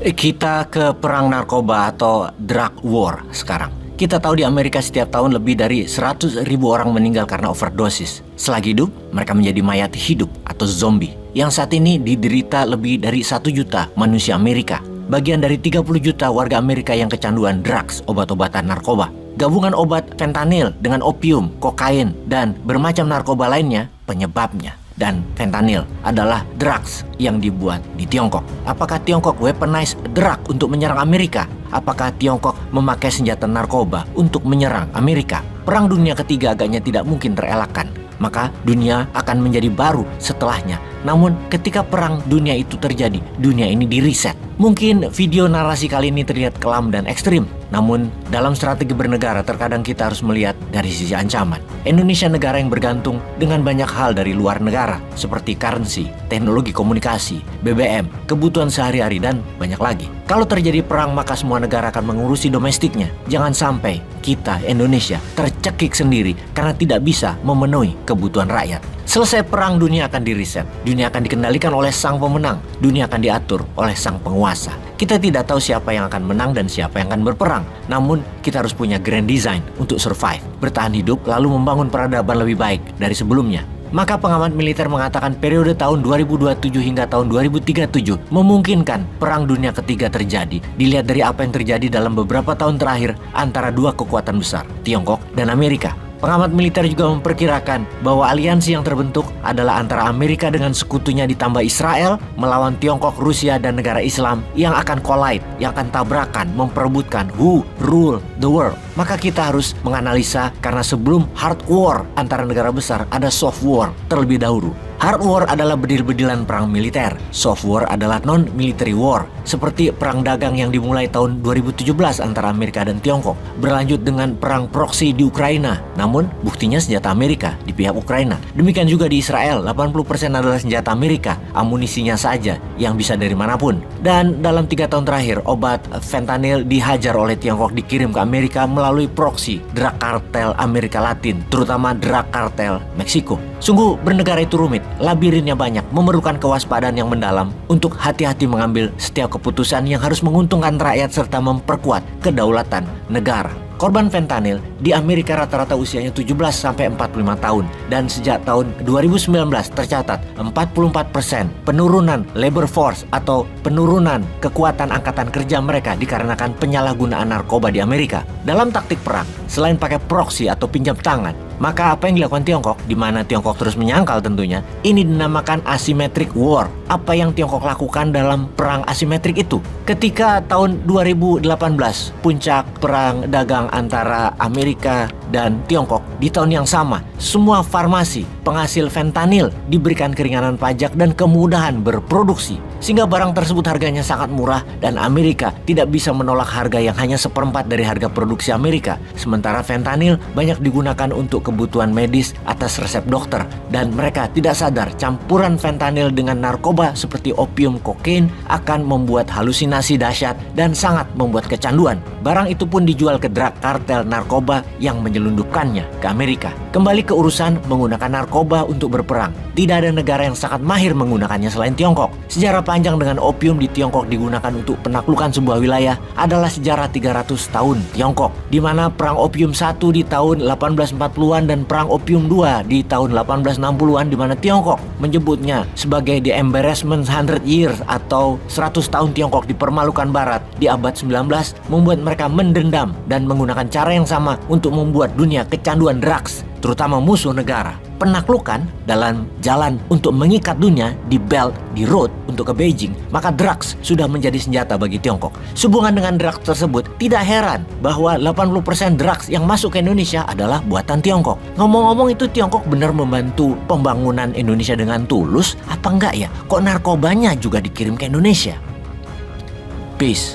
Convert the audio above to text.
Kita ke perang narkoba atau drug war sekarang. Kita tahu di Amerika setiap tahun lebih dari 100.000 orang meninggal karena overdosis. Selagi hidup, mereka menjadi mayat hidup atau zombie. Yang saat ini diderita lebih dari 1 juta manusia Amerika. Bagian dari 30 juta warga Amerika yang kecanduan drugs, obat-obatan narkoba. Gabungan obat fentanyl dengan opium, kokain, dan bermacam narkoba lainnya penyebabnya. Dan fentanyl adalah drugs yang dibuat di Tiongkok. Apakah Tiongkok weaponize drug untuk menyerang Amerika? Apakah Tiongkok memakai senjata narkoba untuk menyerang Amerika? Perang Dunia Ketiga agaknya tidak mungkin terelakkan. Maka dunia akan menjadi baru setelahnya. Namun ketika perang dunia itu terjadi, dunia ini diriset. Mungkin video narasi kali ini terlihat kelam dan ekstrim. Namun dalam strategi bernegara terkadang kita harus melihat dari sisi ancaman. Indonesia negara yang bergantung dengan banyak hal dari luar negara. Seperti currency, teknologi komunikasi, BBM, kebutuhan sehari-hari dan banyak lagi. Kalau terjadi perang maka semua negara akan mengurusi domestiknya. Jangan sampai kita Indonesia tercekik sendiri karena tidak bisa memenuhi kebutuhan rakyat. Selesai perang dunia akan diriset. Dunia akan dikendalikan oleh sang pemenang. Dunia akan diatur oleh sang penguasa. Kita tidak tahu siapa yang akan menang dan siapa yang akan berperang. Namun kita harus punya grand design untuk survive, bertahan hidup lalu membangun peradaban lebih baik dari sebelumnya. Maka pengamat militer mengatakan periode tahun 2027 hingga tahun 2037 memungkinkan perang dunia ketiga terjadi. Dilihat dari apa yang terjadi dalam beberapa tahun terakhir antara dua kekuatan besar, Tiongkok dan Amerika. Pengamat militer juga memperkirakan bahwa aliansi yang terbentuk adalah antara Amerika dengan sekutunya ditambah Israel melawan Tiongkok, Rusia, dan negara Islam yang akan collide, yang akan tabrakan, memperebutkan who rule the world. Maka kita harus menganalisa karena sebelum hard war antara negara besar ada soft war terlebih dahulu. Hard war adalah bedil-bedilan perang militer. Soft war adalah non-military war. Seperti perang dagang yang dimulai tahun 2017 antara Amerika dan Tiongkok. Berlanjut dengan perang proksi di Ukraina. Namun buktinya senjata Amerika di pihak Ukraina. Demikian juga di Israel, 80% adalah senjata Amerika. Amunisinya saja yang bisa dari manapun. Dan dalam 3 tahun terakhir, obat fentanyl dihajar oleh Tiongkok dikirim ke Amerika melalui proksi drug kartel Amerika Latin, terutama drug kartel Meksiko. Sungguh bernegara itu rumit, labirinnya banyak, memerlukan kewaspadaan yang mendalam untuk hati-hati mengambil setiap keputusan yang harus menguntungkan rakyat serta memperkuat kedaulatan negara. Korban fentanyl di Amerika rata-rata usianya 17-45 tahun dan sejak tahun 2019 tercatat 44% penurunan labor force atau penurunan kekuatan angkatan kerja mereka dikarenakan penyalahgunaan narkoba di Amerika. Dalam taktik perang, selain pakai proksi atau pinjam tangan, maka apa yang dilakukan Tiongkok, di mana Tiongkok terus menyangkal tentunya, ini dinamakan asymmetric war. Apa yang Tiongkok lakukan dalam perang asimetrik itu? Ketika tahun 2018 puncak perang dagang antara Amerika dan Tiongkok, di tahun yang sama semua farmasi penghasil fentanyl diberikan keringanan pajak dan kemudahan berproduksi sehingga barang tersebut harganya sangat murah dan Amerika tidak bisa menolak harga yang hanya 1/4 dari harga produksi Amerika. Sementara fentanyl banyak digunakan untuk kebutuhan medis atas resep dokter dan mereka tidak sadar campuran fentanyl dengan narkoba seperti opium, kokain akan membuat halusinasi dahsyat dan sangat membuat kecanduan. Barang itu pun dijual ke drug kartel narkoba yang menyelundupkannya ke Amerika. Kembali ke urusan menggunakan narkoba untuk berperang. Tidak ada negara yang sangat mahir menggunakannya selain Tiongkok. Sejarah panjang dengan opium di Tiongkok digunakan untuk penaklukan sebuah wilayah adalah sejarah 300 tahun Tiongkok, di mana perang opium 1 di tahun 1840-an dan perang opium 2 di tahun 1860-an, di mana Tiongkok menyebutnya sebagai the embarrassment 100 years atau 100 tahun Tiongkok dipermalukan Barat di abad 19, membuat mereka mendendam dan menggunakan cara yang sama untuk membuat dunia kecanduan drugs, terutama musuh negara. Penaklukan dalam jalan untuk mengikat dunia di Belt, di Road untuk ke Beijing, maka drugs sudah menjadi senjata bagi Tiongkok. Sehubungan dengan drugs tersebut, tidak heran bahwa 80% drugs yang masuk ke Indonesia adalah buatan Tiongkok. Ngomong-ngomong, itu Tiongkok benar membantu pembangunan Indonesia dengan tulus? Apa enggak ya? Kok narkobanya juga dikirim ke Indonesia? Peace.